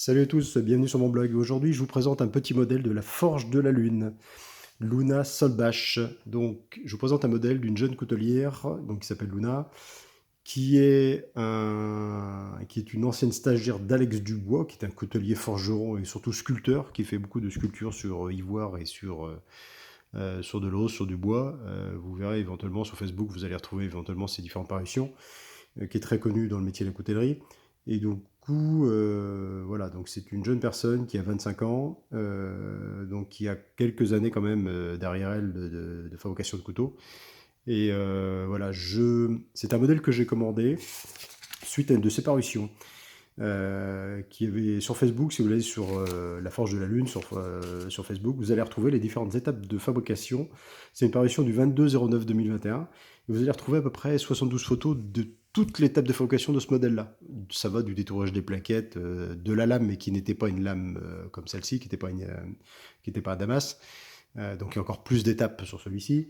Salut à tous, bienvenue sur mon blog. Aujourd'hui, je vous présente un petit modèle de la Forge de la Lune, Luna Solbach. Donc, je vous présente un modèle d'une jeune coutelière, donc qui s'appelle Luna, qui est une ancienne stagiaire d'Alex Dubois, qui est un coutelier forgeron et surtout sculpteur, qui fait beaucoup de sculptures sur ivoire et sur de l'os, sur du bois. Vous verrez éventuellement sur Facebook, vous allez retrouver éventuellement ses différentes parutions, qui est très connu dans le métier de la coutellerie. Et donc, voilà, donc c'est une jeune personne qui a 25 ans, donc qui a quelques années quand même derrière elle de fabrication de couteaux. Et voilà, c'est un modèle que j'ai commandé suite à une de ses parutions. Qui avait sur Facebook, si vous allez sur La Forge de la Lune sur Facebook, vous allez retrouver les différentes étapes de fabrication. C'est une parution du 22/09/2021. Et vous allez retrouver à peu près 72 photos de toute l'étape de fabrication de ce modèle-là. Ça va du détourage des plaquettes, de la lame, mais qui n'était pas une lame comme celle-ci, qui n'était pas un damas. Donc il y a encore plus d'étapes sur celui-ci.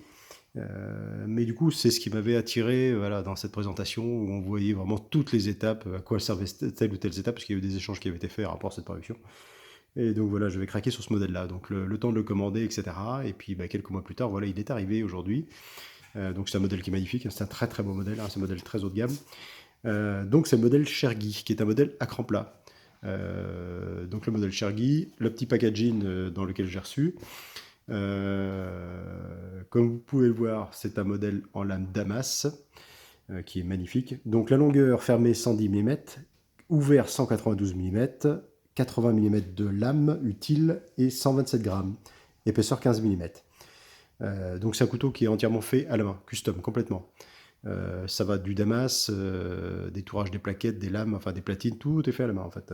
Mais du coup, c'est ce qui m'avait attiré voilà, dans cette présentation où on voyait vraiment toutes les étapes, à quoi servait telle ou telle étape, parce qu'il y avait des échanges qui avaient été faits par rapport à cette parution. Et donc voilà, je vais craquer sur ce modèle-là. Donc le temps de le commander, etc. Et puis quelques mois plus tard, voilà, il est arrivé aujourd'hui. Donc c'est un modèle qui est magnifique, hein, c'est un très très beau modèle, hein, c'est un modèle très haut de gamme. Donc c'est le modèle Chergui, qui est un modèle à cran plat. Donc le modèle Chergui, le petit packaging dans lequel j'ai reçu. Comme vous pouvez le voir, c'est un modèle en lame Damas qui est magnifique. Donc la longueur fermée 110 mm, ouvert 192 mm, 80 mm de lame utile et 127 grammes, épaisseur 15 mm. Donc c'est un couteau qui est entièrement fait à la main, custom, complètement. Ça va du damas, des tourages des plaquettes, des lames, enfin des platines, tout est fait à la main en fait.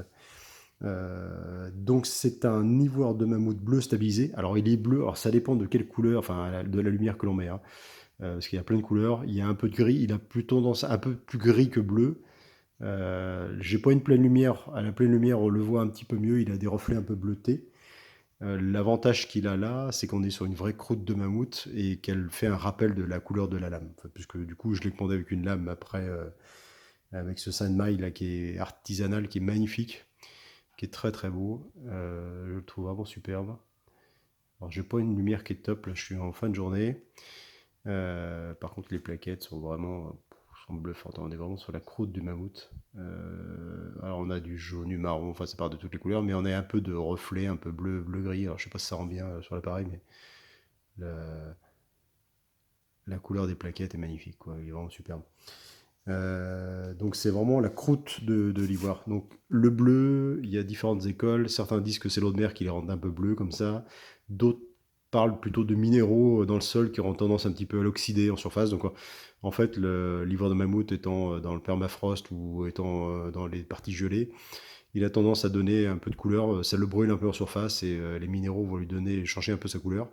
Donc c'est un ivoire de mammouth bleu stabilisé. Alors il est bleu, alors ça dépend de quelle couleur, enfin de la lumière que l'on met, hein. Parce qu'il y a plein de couleurs. Il y a un peu de gris, il a plutôt tendance un peu plus gris que bleu. J'ai pas une pleine lumière. À la pleine lumière, on le voit un petit peu mieux. Il a des reflets un peu bleutés. L'avantage qu'il a là, c'est qu'on est sur une vraie croûte de mammouth et qu'elle fait un rappel de la couleur de la lame. Enfin, puisque du coup, je l'ai commandé avec une lame après, avec ce Saint-Mail là qui est artisanal, qui est magnifique, qui est très très beau. Je le trouve vraiment superbe. Alors, j'ai pas une lumière qui est top, là, je suis en fin de journée. Par contre, les plaquettes sont bluffantes. On est vraiment sur la croûte du mammouth. Alors, on a du jaune, du marron, enfin, ça part de toutes les couleurs, mais on a un peu de reflet, un peu bleu, bleu-gris. Alors, je sais pas si ça rend bien sur l'appareil, mais la, la couleur des plaquettes est magnifique, quoi. Il est vraiment superbe. Donc c'est vraiment la croûte de l'ivoire. Donc le bleu, il y a différentes écoles. Certains disent que c'est l'eau de mer qui les rend un peu bleus comme ça. D'autres parlent plutôt de minéraux dans le sol qui ont tendance un petit peu à l'oxyder en surface. Donc en fait, l'ivoire de mammouth étant dans le permafrost ou étant dans les parties gelées, il a tendance à donner un peu de couleur. Ça le brûle un peu en surface et les minéraux vont lui donner, changer un peu sa couleur.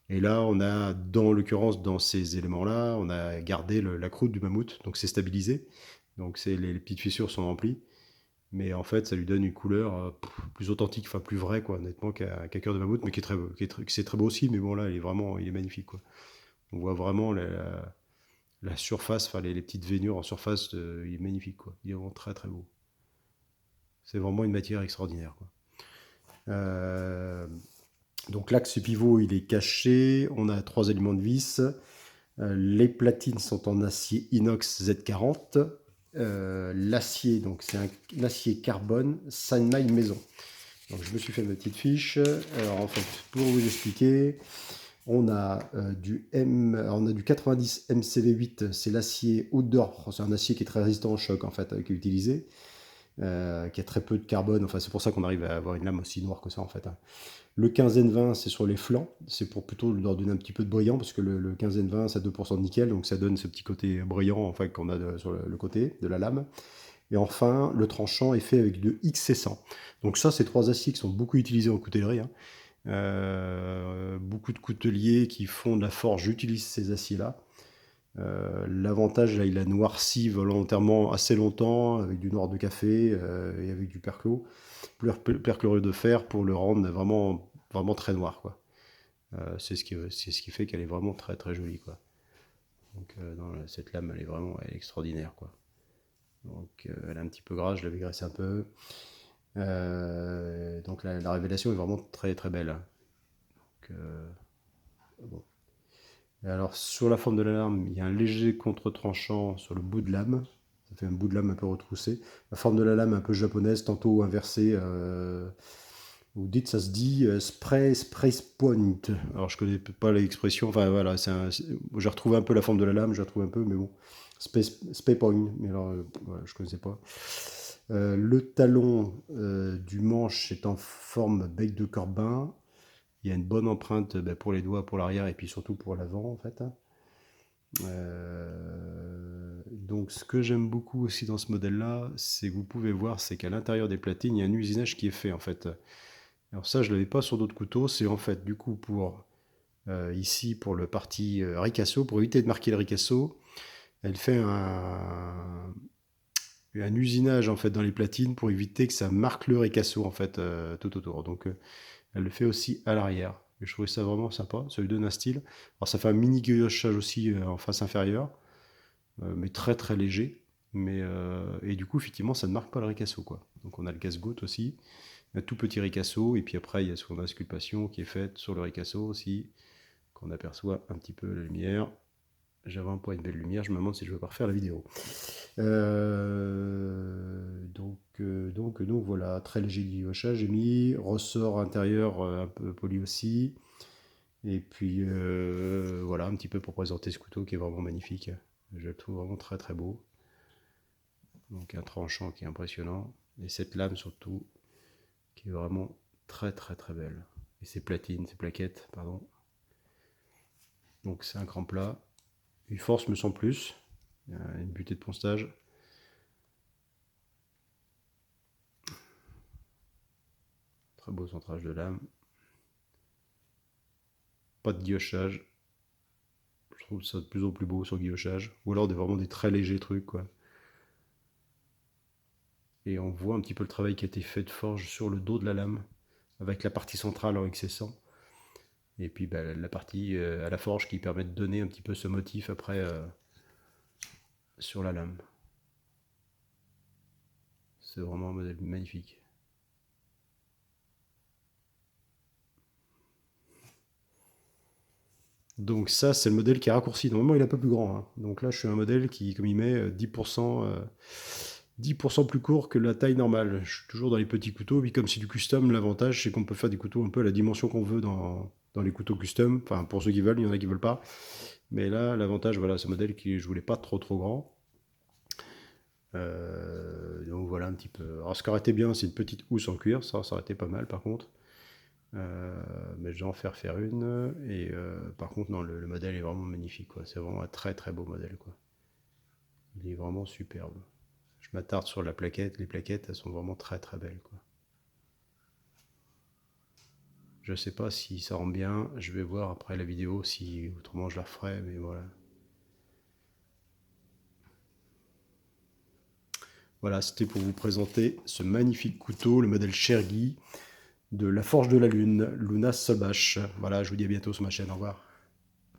Et là, on a, dans l'occurrence, dans ces éléments-là, on a gardé la croûte du mammouth, donc c'est stabilisé. Donc les petites fissures sont remplies. Mais en fait, ça lui donne une couleur plus authentique, enfin plus vraie, quoi, honnêtement, qu'un cœur de mammouth, mais qui est très beau, c'est très beau aussi, mais bon, là, il est magnifique, quoi. On voit vraiment la surface, enfin les petites veinures en surface, il est magnifique, quoi. Il est vraiment très très beau. C'est vraiment une matière extraordinaire, quoi. Euh, donc l'axe pivot, il est caché. On a 3 éléments de vis. Les platines sont en acier inox Z40. L'acier, donc c'est un acier carbone Sanmai maison. Donc je me suis fait ma petite fiche. Alors en fait, pour vous expliquer, on a du 90 MCV8, c'est l'acier outdoor, c'est un acier qui est très résistant au choc en fait, qui est utilisé, qui a très peu de carbone. Enfin, c'est pour ça qu'on arrive à avoir une lame aussi noire que ça en fait, hein. Le 15N20, c'est sur les flancs. C'est pour plutôt leur donner un petit peu de brillant, parce que le 15N20, ça a 2% de nickel, donc ça donne ce petit côté brillant enfin, qu'on a sur le côté de la lame. Et enfin, le tranchant est fait avec de XC100. Donc ça, c'est 3 aciers qui sont beaucoup utilisés en coutellerie, hein. Beaucoup de couteliers qui font de la forge utilisent ces aciers-là. L'avantage, là, il a noirci volontairement assez longtemps avec du noir de café et avec du perchlorure de fer pour le rendre vraiment, vraiment très noir, quoi. C'est ce qui fait qu'elle est vraiment très très jolie, quoi. Donc cette lame, elle est extraordinaire, quoi. Donc elle est un petit peu grasse, je l'avais graissé un peu. Donc la révélation est vraiment très très belle. Donc, bon. Et alors sur la forme de la lame, il y a un léger contre-tranchant sur le bout de lame. Ça fait un bout de lame un peu retroussé. La forme de la lame un peu japonaise, tantôt inversée. Vous dites, ça se dit spray point. Alors je connais pas l'expression. Enfin voilà, j'ai retrouvé un peu la forme de la lame, j'ai retrouvé un peu, mais bon. Spray point. Mais alors, voilà, je connaissais pas. Le talon du manche est en forme bec de corbin. Il y a une bonne empreinte pour les doigts, pour l'arrière et puis surtout pour l'avant en fait. Donc ce que j'aime beaucoup aussi dans ce modèle-là, c'est que vous pouvez voir, c'est qu'à l'intérieur des platines, il y a un usinage qui est fait en fait. Alors ça, je ne l'avais pas sur d'autres couteaux. C'est en fait du coup pour ici pour le parti ricasso, pour éviter de marquer le ricasso, elle fait un usinage en fait dans les platines pour éviter que ça marque le ricasso en fait tout autour. Donc elle le fait aussi à l'arrière. Et je trouvais ça vraiment sympa, ça lui donne un style. Alors ça fait un mini guillochage aussi en face inférieure, mais très très léger. Et du coup, effectivement, ça ne marque pas le ricasso, quoi. Donc on a le casse-goutte aussi, un tout petit ricasso, et puis après il y a son insculpation qui est faite sur le ricasso aussi, qu'on aperçoit un petit peu la lumière. J'avais un peu une belle lumière, je me demande si je vais pas refaire la vidéo. Donc voilà, très léger guillochage, j'ai mis ressort intérieur un peu poli aussi. Et puis voilà, un petit peu pour présenter ce couteau qui est vraiment magnifique. Je le trouve vraiment très très beau. Donc un tranchant qui est impressionnant. Et cette lame surtout, qui est vraiment très très très belle. Et ces platines, ces plaquettes, pardon. Donc c'est un grand plat. Une force me semble plus. Une butée de poncetage. Très beau centrage de lame. Pas de guillochage. Je trouve ça de plus en plus beau sur guillochage. Ou alors vraiment des très légers trucs, quoi. Et on voit un petit peu le travail qui a été fait de forge sur le dos de la lame, avec la partie centrale en excessant. Et puis la partie à la forge qui permet de donner un petit peu ce motif après sur la lame. C'est vraiment un modèle magnifique. Donc ça, c'est le modèle qui est raccourci. Normalement, il est un peu plus grand, hein. Donc là, je suis un modèle qui, comme il met 10%, 10% plus court que la taille normale. Je suis toujours dans les petits couteaux. Puis comme c'est du custom, l'avantage, c'est qu'on peut faire des couteaux un peu à la dimension qu'on veut dans les couteaux custom. Enfin, pour ceux qui veulent, il y en a qui veulent pas. Mais là, l'avantage, voilà, ce modèle qui je voulais pas trop grand. Donc voilà un petit peu. Alors ce qui aurait été bien, c'est une petite housse en cuir. Ça aurait été pas mal par contre. Mais je vais en faire une. Et par contre, non, le modèle est vraiment magnifique, quoi. C'est vraiment un très très beau modèle, quoi. Il est vraiment superbe. Je m'attarde sur la plaquette. Les plaquettes, elles sont vraiment très très belles, quoi. Je sais pas si ça rend bien. Je vais voir après la vidéo si autrement je la referai, mais voilà. Voilà, c'était pour vous présenter ce magnifique couteau, le modèle Chergui de la Forge de la Lune, Luna Solbach. Voilà, je vous dis à bientôt sur ma chaîne. Au revoir.